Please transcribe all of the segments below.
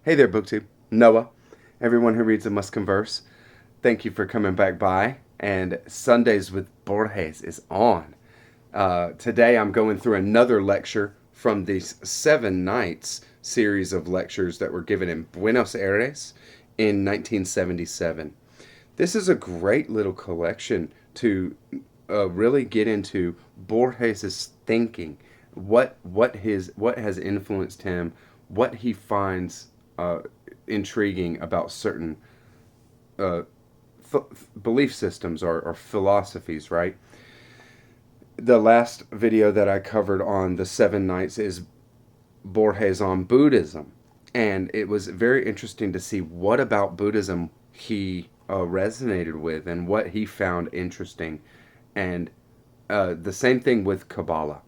Hey there, BookTube. Noah. Everyone who reads it must converse. Thank you for coming back by. And Sundays with Borges is on. Today I'm going through another lecture from these 7 nights series of lectures that were given in Buenos Aires in 1977. This is a great little collection to really get into Borges' thinking, what has influenced him, what he finds intriguing about certain uh, belief systems or philosophies. Right. The last video that I covered on the 7 nights is Borges on Buddhism, and it was very interesting to see what about Buddhism he resonated with and what he found interesting. And the same thing with Kabbalah.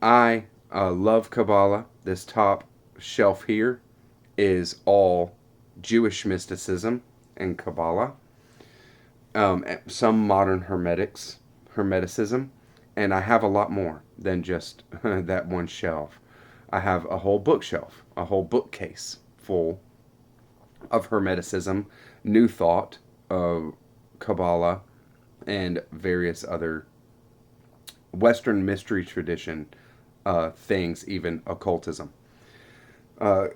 I love Kabbalah. This top shelf here is all Jewish mysticism and Kabbalah, some modern hermeticism, and I have a lot more than just that one shelf. I have a whole bookshelf, a whole bookcase full of hermeticism, New Thought, Kabbalah, and various other Western mystery tradition things, even occultism.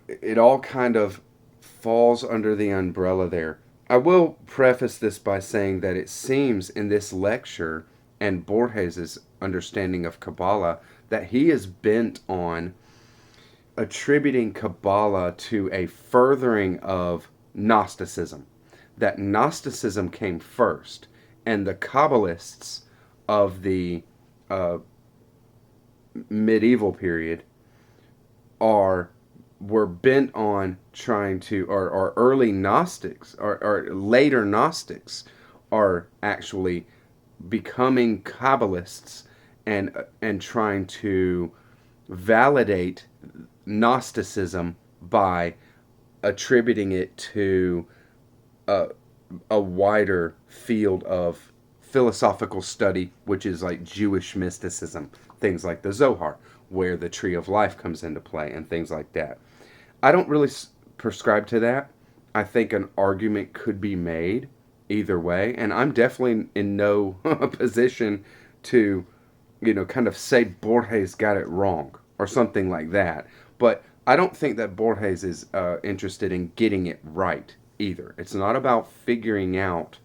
It all kind of falls under the umbrella there. I will preface this by saying that it seems in this lecture and Borges' understanding of Kabbalah that he is bent on attributing Kabbalah to a furthering of Gnosticism. That Gnosticism came first, and the Kabbalists of the medieval period were bent on trying to, or early Gnostics, or later Gnostics, are actually becoming Kabbalists and trying to validate Gnosticism by attributing it to a wider field of philosophical study, which is like Jewish mysticism, things like the Zohar, where the tree of life comes into play, and things like that. I don't really prescribe to that. I think an argument could be made either way, and I'm definitely in no position to, kind of say Borges got it wrong or something like that. But I don't think that Borges is interested in getting it right either. It's not about figuring out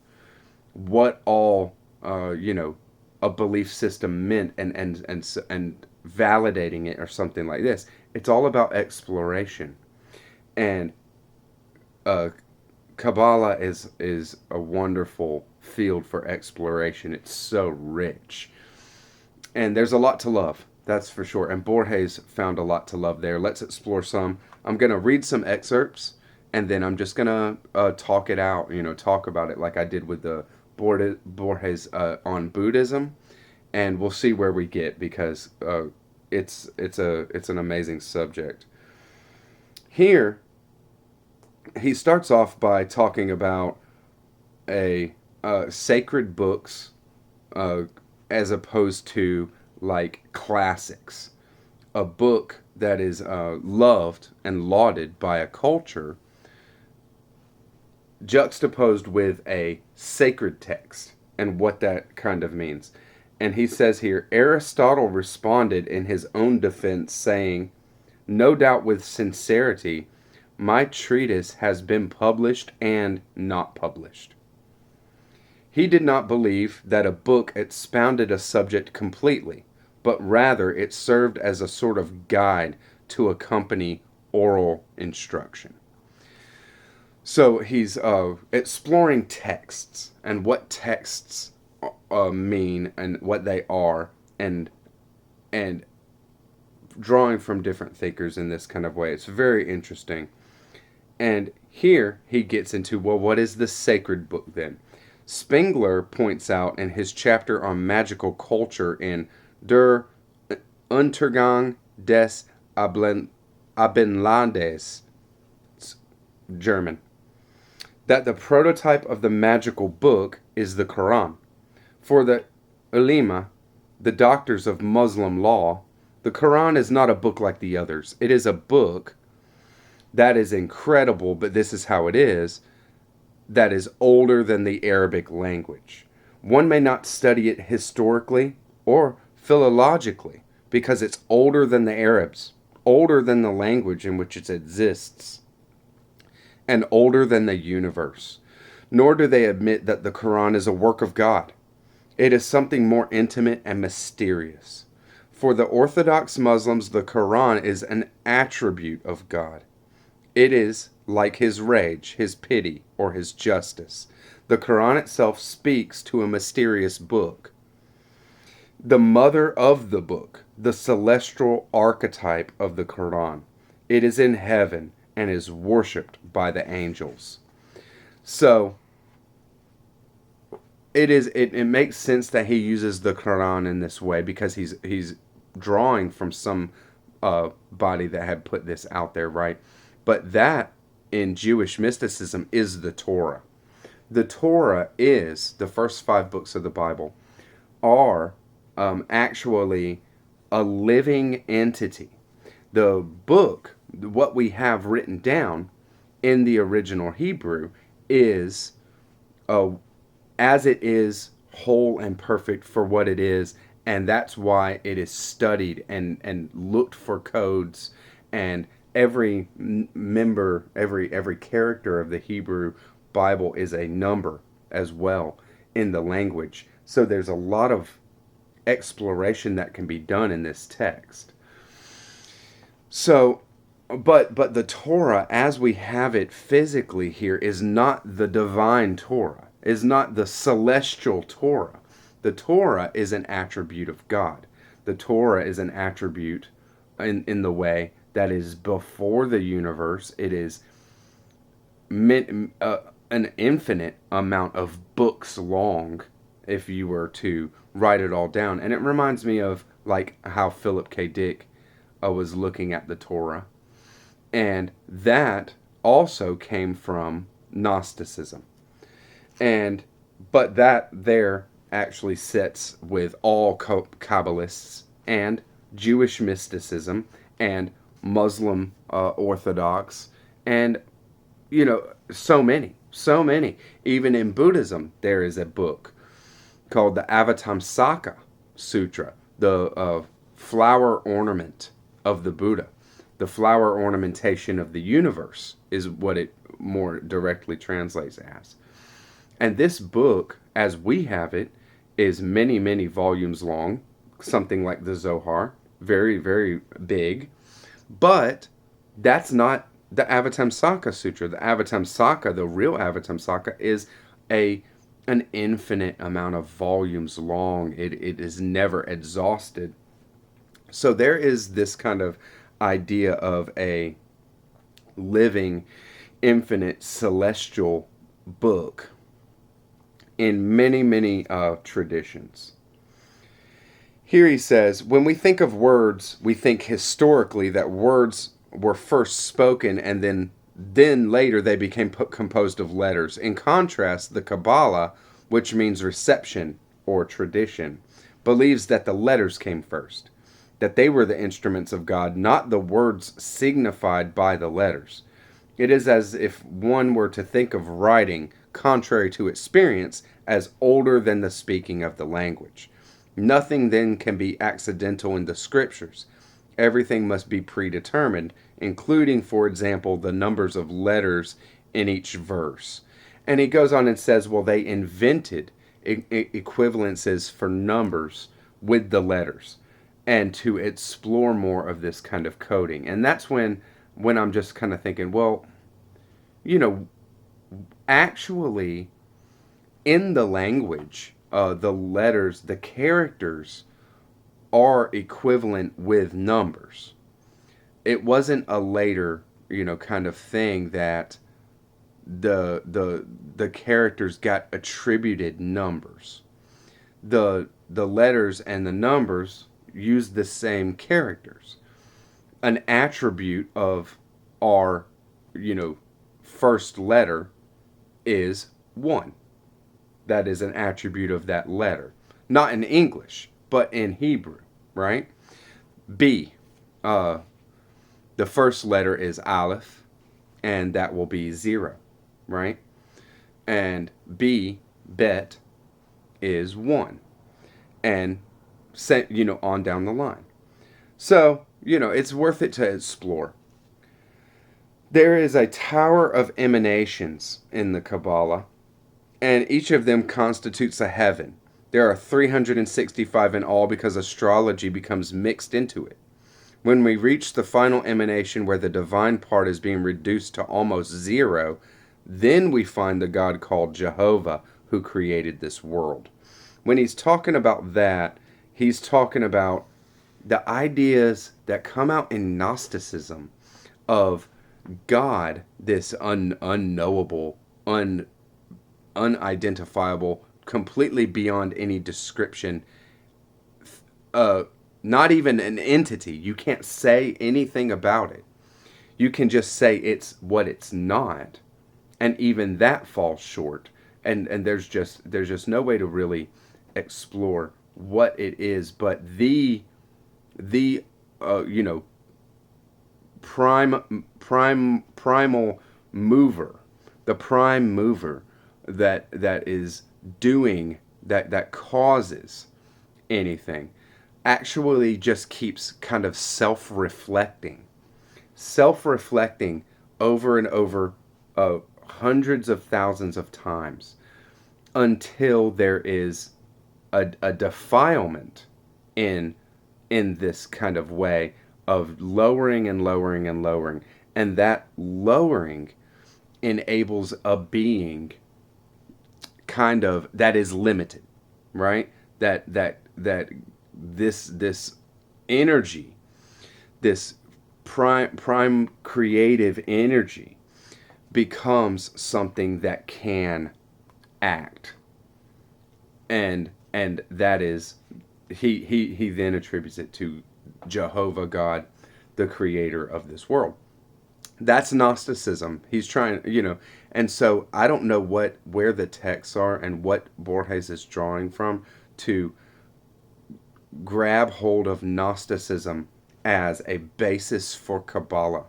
what all a belief system meant and validating it or something like this. It's all about exploration, and uh, Kabbalah is a wonderful field for exploration. It's so rich, and there's a lot to love. That's for sure. And Borges found a lot to love there. Let's explore some. I'm gonna read some excerpts, and then I'm just gonna talk it out. Talk about it like I did with the Borges on Buddhism, and we'll see where we get, because it's an amazing subject. Here, he starts off by talking about a sacred books uh, as opposed to like classics. A book that is loved and lauded by a culture juxtaposed with a sacred text and what that kind of means. And he says here, Aristotle responded in his own defense, saying, no doubt with sincerity, my treatise has been published and not published. He did not believe that a book expounded a subject completely, but rather it served as a sort of guide to accompany oral instruction. So he's exploring texts and what texts mean and what they are, and drawing from different thinkers in this kind of way. It's very interesting. And here he gets into, well, what is the sacred book then? Spengler points out in his chapter on magical culture in Der Untergang des Abendlandes, German, that the prototype of the magical book is the Quran. For the ulema, the doctors of Muslim law, the Quran is not a book like the others. It is a book that is incredible, but this is how it is, that is older than the Arabic language. One may not study it historically or philologically because it's older than the Arabs, older than the language in which it exists, and older than the universe. Nor do they admit that the Quran is a work of God. It is something more intimate and mysterious. For the Orthodox Muslims, the Quran is an attribute of God. It is like his rage, his pity, or his justice. The Quran itself speaks to a mysterious book. The mother of the book, the celestial archetype of the Quran. It is in heaven and is worshipped by the angels. So, it makes sense that he uses the Quran in this way because he's drawing from some body that had put this out there, right? But that in Jewish mysticism is the Torah. The Torah is the first 5 books of the Bible are actually a living entity. The book, what we have written down in the original Hebrew, is as it is whole and perfect for what it is, and that's why it is studied and looked for codes, and every member, every character of the Hebrew Bible is a number as well in the language. So there's a lot of exploration that can be done in this text. So but the Torah as we have it physically here is not the divine Torah, is not the celestial Torah. The Torah is an attribute of God. The Torah is an attribute in the way that is before the universe. It is an infinite amount of books long if you were to write it all down. And it reminds me of like how Philip K. Dick was looking at the Torah. And that also came from Gnosticism. But that there actually sits with all Kabbalists and Jewish mysticism and Muslim Orthodox and, so many. Even in Buddhism, there is a book called the Avatamsaka Sutra, the flower ornament of the Buddha. The flower ornamentation of the universe is what it more directly translates as. And this book, as we have it, is many, many volumes long, something like the Zohar, very, very big. But that's not the Avatamsaka Sutra. The Avatamsaka, the real Avatamsaka, is an infinite amount of volumes long. It is never exhausted. So there is this kind of idea of a living, infinite, celestial book in many, many traditions. Here he says, when we think of words, we think historically that words were first spoken and then later they became composed of letters. In contrast, the Kabbalah, which means reception or tradition, believes that the letters came first, that they were the instruments of God, not the words signified by the letters. It is as if one were to think of writing, contrary to experience, as older than the speaking of the language. Nothing then can be accidental in the scriptures. Everything must be predetermined, including, for example, the numbers of letters in each verse. And he goes on and says, well, they invented equivalences for numbers with the letters, and to explore more of this kind of coding. And that's when I'm just kind of thinking, well, actually, in the language, the letters, the characters are equivalent with numbers. It wasn't a later, kind of thing that the characters got attributed numbers. The letters and the numbers use the same characters. An attribute of our, first letter is 1. That is an attribute of that letter. Not in English, but in Hebrew, right? B. The first letter is Aleph. and that will be 0, right? And B, bet, is 1. And on down the line. So, it's worth it to explore. There is a tower of emanations in the Kabbalah, and each of them constitutes a heaven. There are 365 in all because astrology becomes mixed into it. When we reach the final emanation where the divine part is being reduced to almost 0, then we find the God called Jehovah who created this world. When he's talking about that, he's talking about the ideas that come out in Gnosticism of God, this unknowable, unidentifiable, completely beyond any description, not even an entity. You can't say anything about it. You can just say it's what it's not, and even that falls short. And there's just no way to really explore what it is, but the primal mover, the prime mover that is doing that causes anything, actually just keeps kind of self-reflecting over and over, hundreds of thousands of times, until there is a defilement in this kind of way of lowering and lowering and lowering, and that lowering enables a being kind of that is limited, right? That this energy, this prime creative energy, becomes something that can act, and that is he then attributes it to Jehovah God, the creator of this world. That's Gnosticism. He's trying, and so I don't know where the texts are and what Borges is drawing from to grab hold of Gnosticism as a basis for Kabbalah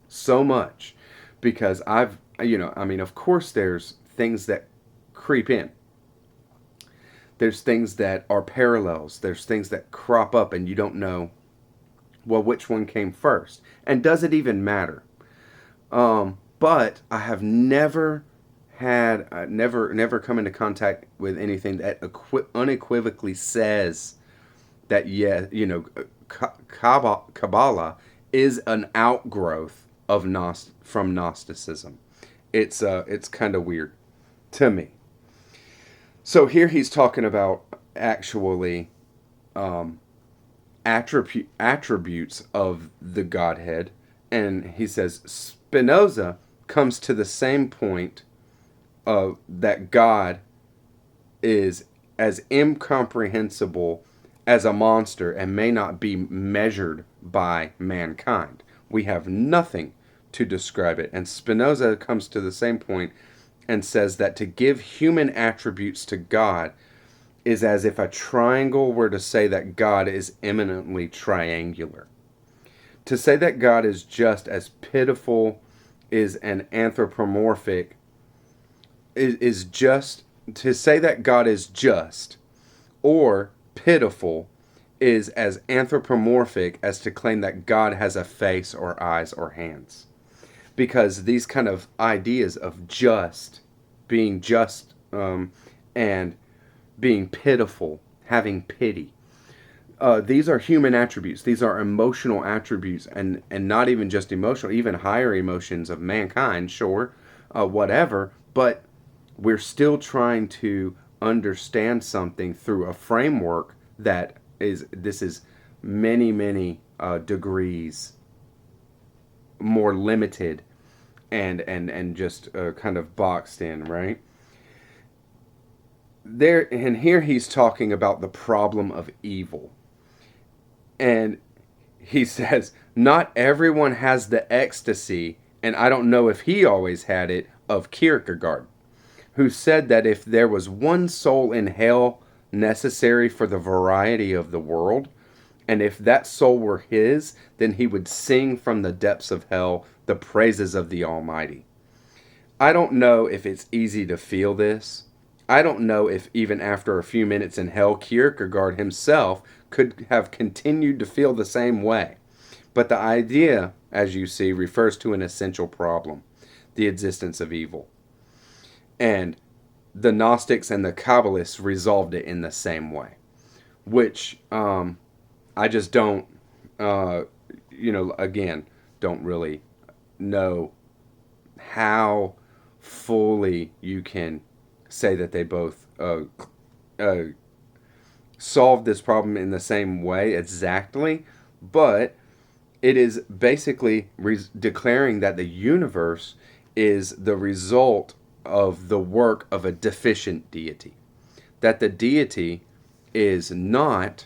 so much, because of course there's things that creep in. There's things that are parallels. There's things that crop up and you don't know, well, which one came first. And does it even matter? But I have never come into contact with anything that unequivocally says that, Kabbalah is an outgrowth of from Gnosticism. It's kind of weird to me. So here he's talking about actually attributes of the Godhead, and he says Spinoza comes to the same point of that God is as incomprehensible as a monster and may not be measured by mankind. We have nothing to describe it. And Spinoza comes to the same point and says that to give human attributes to God is as if a triangle were to say that God is eminently triangular. To say that God is just as pitiful is an anthropomorphic, is just, to say that God is just or pitiful is as anthropomorphic as to claim that God has a face or eyes or hands. Because these kind of ideas of being just, and being pitiful, having pity, these are human attributes. These are emotional attributes, and not even just emotional, even higher emotions of mankind, sure, whatever, but we're still trying to understand something through a framework that is many degrees more limited and just kind of boxed in, right? And here he's talking about the problem of evil. And he says, not everyone has the ecstasy, and I don't know if he always had it, of Kierkegaard, who said that if there was one soul in hell necessary for the variety of the world, and if that soul were his, then he would sing from the depths of hell the praises of the Almighty. I don't know if it's easy to feel this. I don't know if even after a few minutes in hell, Kierkegaard himself could have continued to feel the same way. But the idea, as you see, refers to an essential problem, the existence of evil. And the Gnostics and the Kabbalists resolved it in the same way, which I just don't, again, don't really know how fully you can say that they both solved this problem in the same way exactly, but it is basically declaring that the universe is the result of the work of a deficient deity. That the deity is not,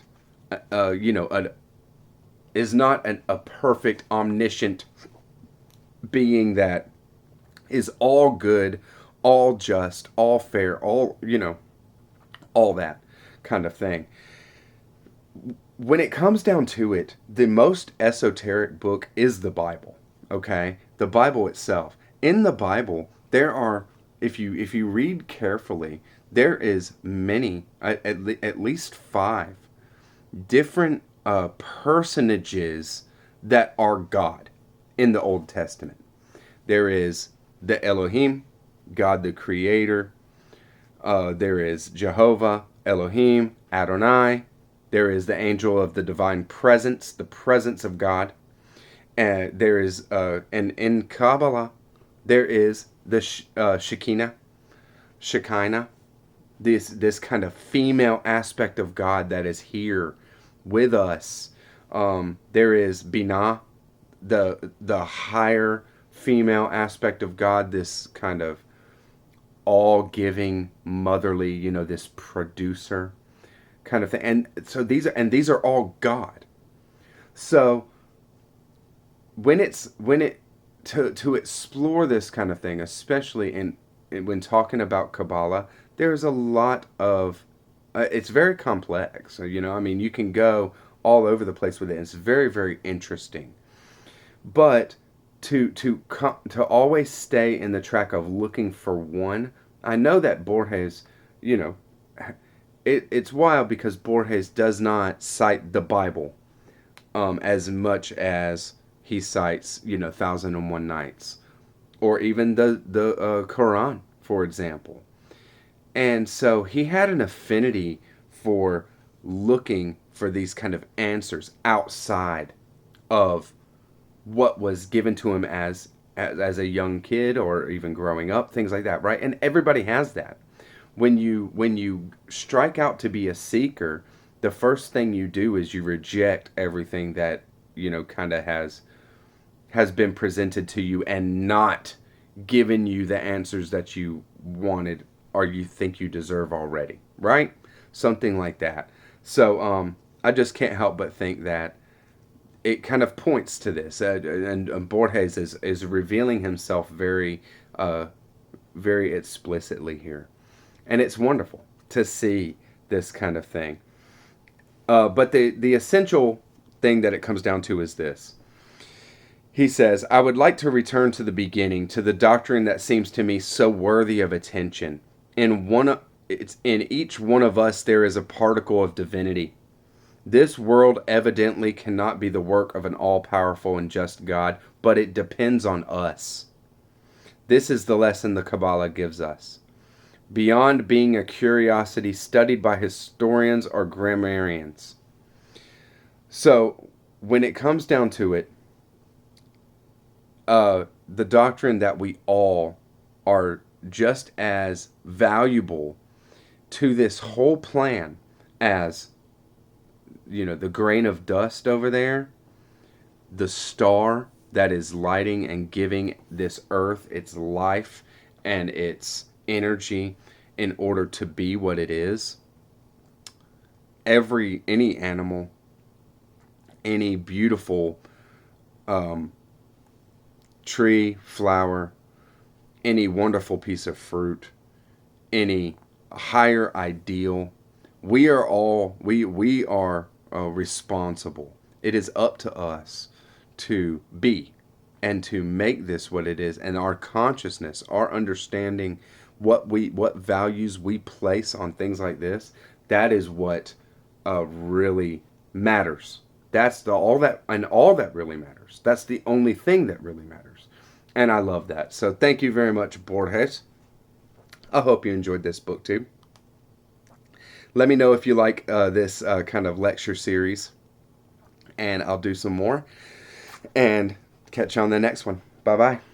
a perfect, omniscient being that is all good, all just, all fair, all that kind of thing. When it comes down to it, the most esoteric book is the Bible. Okay, the Bible itself. In the Bible, there are, if you read carefully, there is many, at least 5 different personages that are God in the Old Testament. There is the Elohim, God the Creator. There is Jehovah, Elohim, Adonai. There is the angel of the divine presence, the presence of God. And there is, and in Kabbalah, there is the Shekinah, this kind of female aspect of God that is here with us. There is Binah, the higher female aspect of God, this kind of all-giving, motherly, this producer kind of thing. And so these are all God. So to explore this kind of thing, especially when talking about Kabbalah, there's a lot of it's very complex. So, you can go all over the place with it. It's very, very interesting. But to always stay in the track of looking for one. I know that Borges, it's wild because Borges does not cite the Bible as much as he cites, Thousand and One Nights, or even the Quran, for example. And so he had an affinity for looking for these kind of answers outside of what was given to him as a young kid or even growing up, things like that, right? And everybody has that. When you strike out to be a seeker, the first thing you do is you reject everything that kind of has been presented to you and not given you the answers that you wanted or you think you deserve already, right? Something like that. So I just can't help but think that it kind of points to this, and Borges is revealing himself very, very explicitly here, and it's wonderful to see this kind of thing. But the essential thing that it comes down to is this. He says, "I would like to return to the beginning, to the doctrine that seems to me so worthy of attention. It's in each one of us there is a particle of divinity. This world evidently cannot be the work of an all-powerful and just God, but it depends on us. This is the lesson the Kabbalah gives us. Beyond being a curiosity studied by historians or grammarians." So, when it comes down to it, the doctrine that we all are just as valuable to this whole plan as the grain of dust over there, the star that is lighting and giving this earth its life and its energy in order to be what it is. Any animal, any beautiful tree, flower, any wonderful piece of fruit, any higher ideal, we are responsible. It is up to us to be and to make this what it is, and our consciousness, our understanding, what values we place on things like this, that is what really matters. That's the all that really matters. That's the only thing that really matters. And I love that. So thank you very much, Borges. I hope you enjoyed this book too. Let me know if you like this kind of lecture series, and I'll do some more. And catch you on the next one. Bye bye.